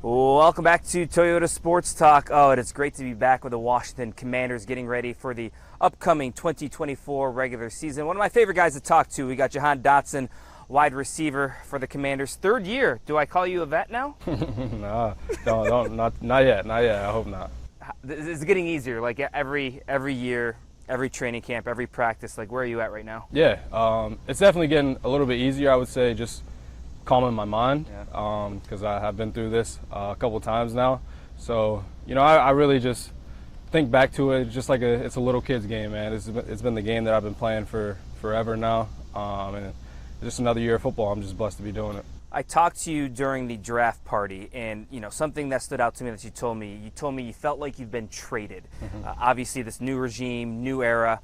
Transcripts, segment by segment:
Welcome back to Toyota Sports Talk. Oh, and it's great to be back with the Washington Commanders getting ready for the upcoming 2024 regular season. One of my favorite guys to talk to, we got Jahan Dotson, wide receiver for the Commanders. Third year. Do I call you a vet now? No, don't, not yet. I hope not. It's getting easier, like every year, every training camp, every practice. Like, where are you at right now? Yeah, it's definitely getting a little bit easier, I would say, just calming my mind, because I have been through this a couple times now. So, I really just think back to it just like it's a little kid's game, man. It's been the game that I've been playing for forever now, and just another year of football. I'm just blessed to be doing it. I talked to you during the draft party, and something that stood out to me that you told me you felt like you've been traded. Obviously, this new regime, new era.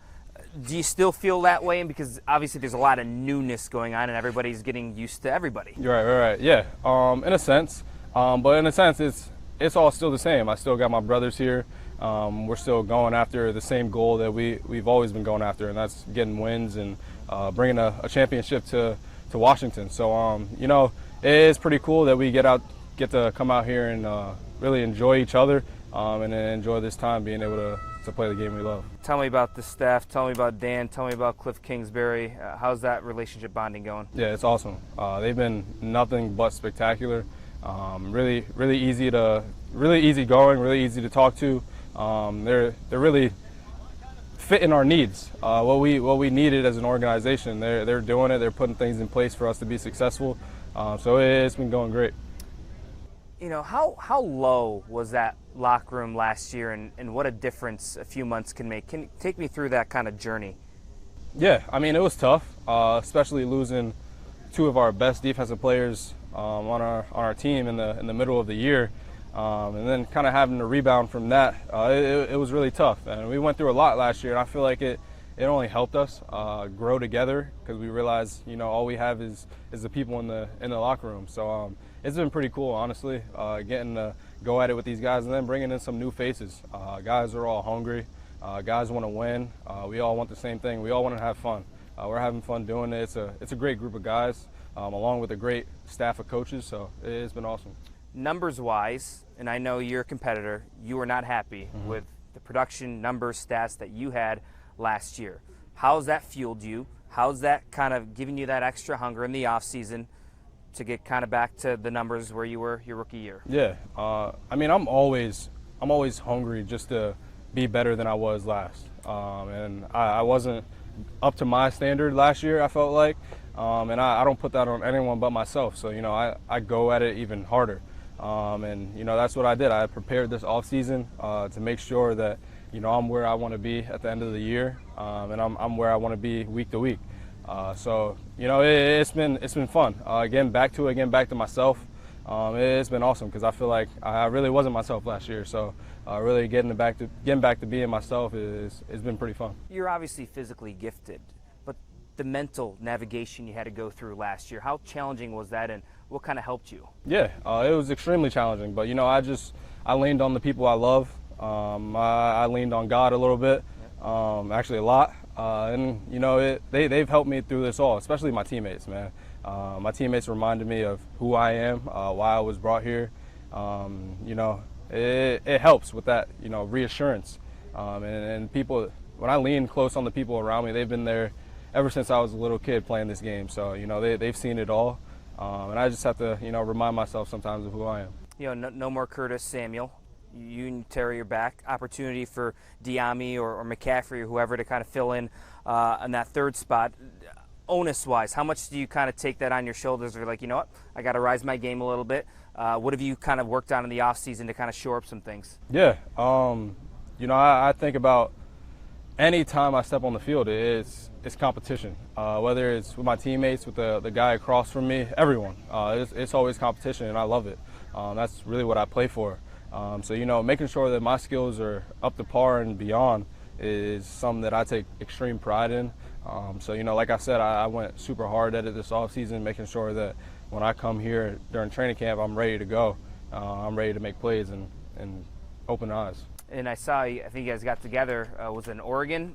Do you still feel that way? Because obviously there's a lot of newness going on and everybody's getting used to everybody. Right. Yeah, in a sense. But in a sense, it's all still the same. I still got my brothers here. We're still going after the same goal that we've always been going after, and that's getting wins and bringing a championship to Washington. So, it is pretty cool that we get to come out here and really enjoy each other and enjoy this time being able to play the game we love. Tell me about the staff. Tell me about Dan. Tell me about Cliff Kingsbury. How's that relationship bonding going? Yeah, it's awesome. They've been nothing but spectacular. Really easy going. Really easy to talk to. They're really fitting our needs. What we needed as an organization. They're doing it. They're putting things in place for us to be successful. So it's been going great. How low was that locker room last year, and what a difference a few months can make? Can you take me through that kind of journey? Yeah, I mean, it was tough, especially losing two of our best defensive players on our team in the middle of the year, and then kind of having to rebound from that. It was really tough, and we went through a lot last year, and I feel like it only helped us grow together because we realized all we have is the people in the locker room. So it's been pretty cool, honestly, getting to go at it with these guys and then bringing in some new faces. Guys are all hungry. Guys want to win. We all want the same thing. We all want to have fun. We're having fun doing it. It's a great group of guys, along with a great staff of coaches. So it's been awesome. Numbers-wise, and I know you're a competitor, you were not happy with the production numbers, stats that you had last year. How's that fueled you? How's that kind of giving you that extra hunger in the offseason to get kind of back to the numbers where you were your rookie year? Yeah, I mean, I'm always hungry just to be better than I was last. And I wasn't up to my standard last year, I felt like. And I don't put that on anyone but myself. So, I go at it even harder. And, that's what I did. I prepared this offseason to make sure that, I'm where I want to be at the end of the year, and I'm where I want to be week to week. So, it's been fun. Getting back to myself. It's been awesome because I feel like I really wasn't myself last year. So, really getting back to being myself it's been pretty fun. You're obviously physically gifted, but the mental navigation you had to go through last year, how challenging was that, and what kind of helped you? Yeah, it was extremely challenging. But I leaned on the people I love. I leaned on God a little bit, actually a lot. And they've helped me through this all, especially my teammates, man. My teammates reminded me of who I am, why I was brought here. It helps with that, reassurance. And people, when I lean close on the people around me, they've been there ever since I was a little kid playing this game. So, they've seen it all. And I just have to, remind myself sometimes of who I am. No more Curtis Samuel. You and Terry are back. Opportunity for Diami or McCaffrey or whoever to kind of fill in on that third spot. Onus-wise, how much do you kind of take that on your shoulders? Or you're like, you know what, I got to rise my game a little bit. What have you kind of worked on in the offseason to kind of shore up some things? Yeah, I think about any time I step on the field, it's competition. Whether it's with my teammates, with the guy across from me, everyone. It's always competition, and I love it. That's really what I play for. So, making sure that my skills are up to par and beyond is something that I take extreme pride in. So, like I said, I went super hard at it this offseason, making sure that when I come here during training camp, I'm ready to go. I'm ready to make plays and open eyes. And I saw, I think you guys got together, was it in Oregon?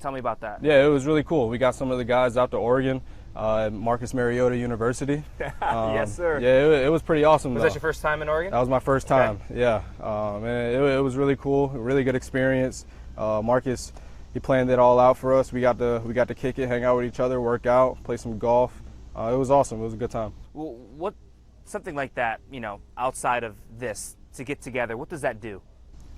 Tell me about that. Yeah, it was really cool. We got some of the guys out to Oregon, Marcus Mariota University. Yes, sir. Yeah, it was pretty awesome. Was that your first time in Oregon? That was my first time, yeah. And it was really cool, a really good experience. Marcus, he planned it all out for us. We got to kick it, hang out with each other, work out, play some golf. It was awesome. It was a good time. Well, something like that, outside of this, to get together, what does that do?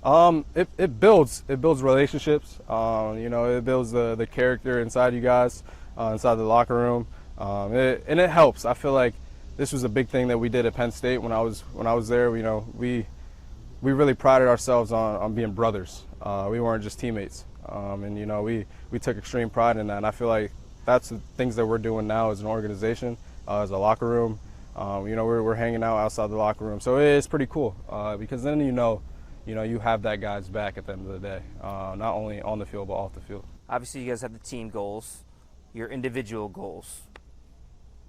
It builds relationships. It builds the character inside you guys, inside the locker room, and it helps. I feel like this was a big thing that we did at Penn State when I was there. We really prided ourselves on being brothers. We weren't just teammates, and we took extreme pride in that. And I feel like that's the things that we're doing now as an organization, as a locker room. We're hanging out outside the locker room, so it's pretty cool because then you have that guy's back at the end of the day, not only on the field but off the field. Obviously, you guys have the team goals, your individual goals.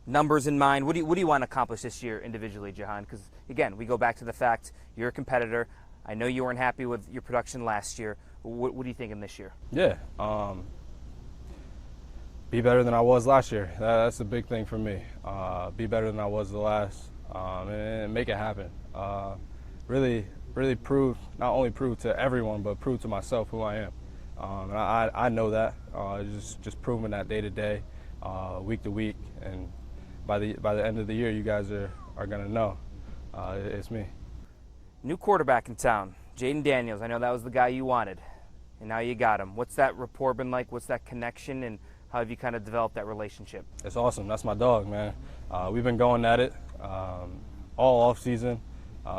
Numbers in mind, what do you want to accomplish this year individually, Jahan? Because, again, we go back to the fact you're a competitor. I know you weren't happy with your production last year. What are you thinking this year? Yeah, be better than I was last year. That's a big thing for me. Be better than I was the last, and make it happen. Really not only prove to everyone, but prove to myself who I am. And I know that. Just proving that day to day, week to week, and by the end of the year, you guys are gonna know it's me. New quarterback in town, Jaden Daniels. I know that was the guy you wanted, and now you got him. What's that rapport been like? What's that connection, and how have you kind of developed that relationship? It's awesome. That's my dog, man. We've been going at it all off season.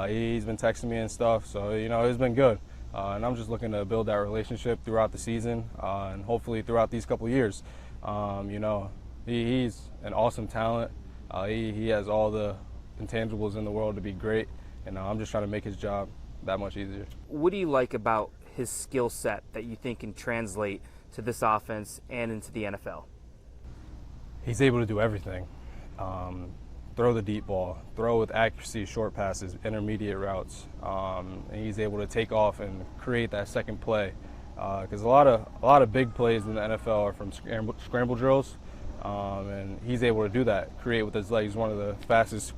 He's been texting me and stuff, so it's been good. And I'm just looking to build that relationship throughout the season and hopefully throughout these couple of years. He's an awesome talent. He has all the intangibles in the world to be great, and I'm just trying to make his job that much easier. What do you like about his skill set that you think can translate to this offense and into the NFL? He's able to do everything. Throw the deep ball, throw with accuracy, short passes, intermediate routes, and he's able to take off and create that second play. Because a lot of big plays in the NFL are from scramble drills, and he's able to do that, create with his legs. He's one of the fastest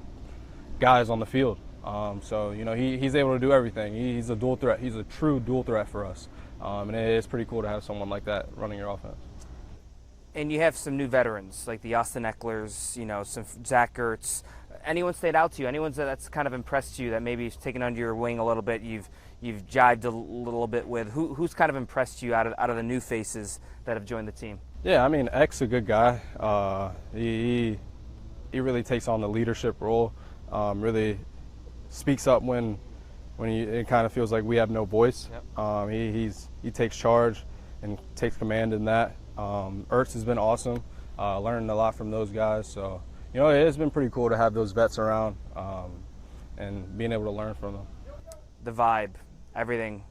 guys on the field. He's able to do everything. He's a dual threat. He's a true dual threat for us, and it's pretty cool to have someone like that running your offense. And you have some new veterans, like the Austin Ecklers, some Zach Ertz. Anyone stayed out to you? Anyone that's kind of impressed you that maybe taken under your wing a little bit, you've jived a little bit with? Who's kind of impressed you out of the new faces that have joined the team? Yeah, Eck's a good guy. He really takes on the leadership role, really speaks up when it kind of feels like we have no voice. Yep. He takes charge and takes command in that. Ertz has been awesome, learning a lot from those guys. So, it's been pretty cool to have those vets around and being able to learn from them. The vibe, everything,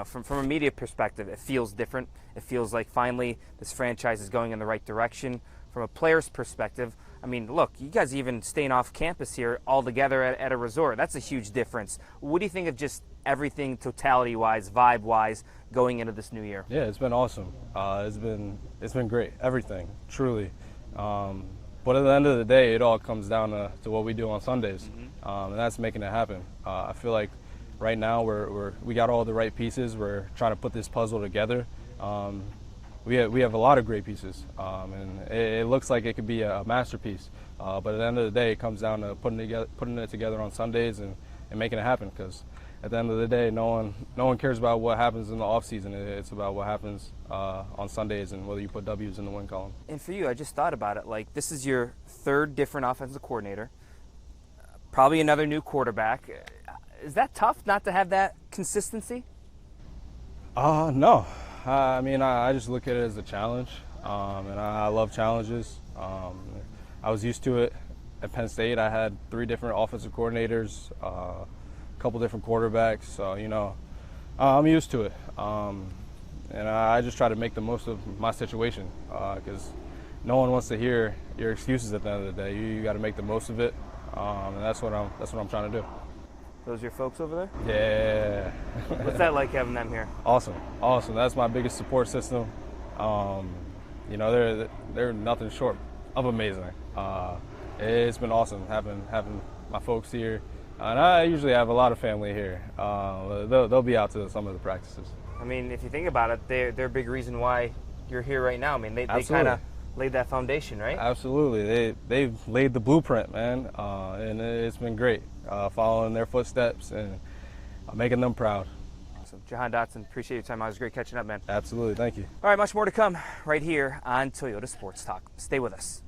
from a media perspective, it feels different. It feels like finally this franchise is going in the right direction. From a player's perspective, look, you guys even staying off campus here all together at a resort. That's a huge difference. What do you think of just everything totality-wise, vibe-wise, going into this new year? Yeah, it's been awesome. It's been great, everything, truly. But at the end of the day, it all comes down to what we do on Sundays, and that's making it happen. I feel like right now we got all the right pieces. We're trying to put this puzzle together. We have a lot of great pieces, and it looks like it could be a masterpiece. But at the end of the day, it comes down to putting it together on Sundays and making it happen. Because at the end of the day, no one cares about what happens in the off season. It's about what happens on Sundays and whether you put W's in the win column. And for you, I just thought about it. Like, this is your third different offensive coordinator, probably another new quarterback. Is that tough not to have that consistency? No. I just look at it as a challenge, and I love challenges. I was used to it at Penn State. I had 3 different offensive coordinators, a couple different quarterbacks, so, I'm used to it. And I just try to make the most of my situation because no one wants to hear your excuses at the end of the day. You got to make the most of it, and that's what I'm trying to do. Those your folks over there? Yeah. What's that like having them here? Awesome. That's my biggest support system. You know, they're nothing short of amazing. It's been awesome having my folks here, and I usually have a lot of family here. They'll be out to some of the practices. I mean, if you think about it, they're a big reason why you're here right now. I mean, they kind of laid that foundation, right? Absolutely. They've laid the blueprint, man, and it's been great following their footsteps and making them proud. Awesome. Jahan Dotson, appreciate your time. It was great catching up, man. Absolutely. Thank you. All right, much more to come right here on Toyota Sports Talk. Stay with us.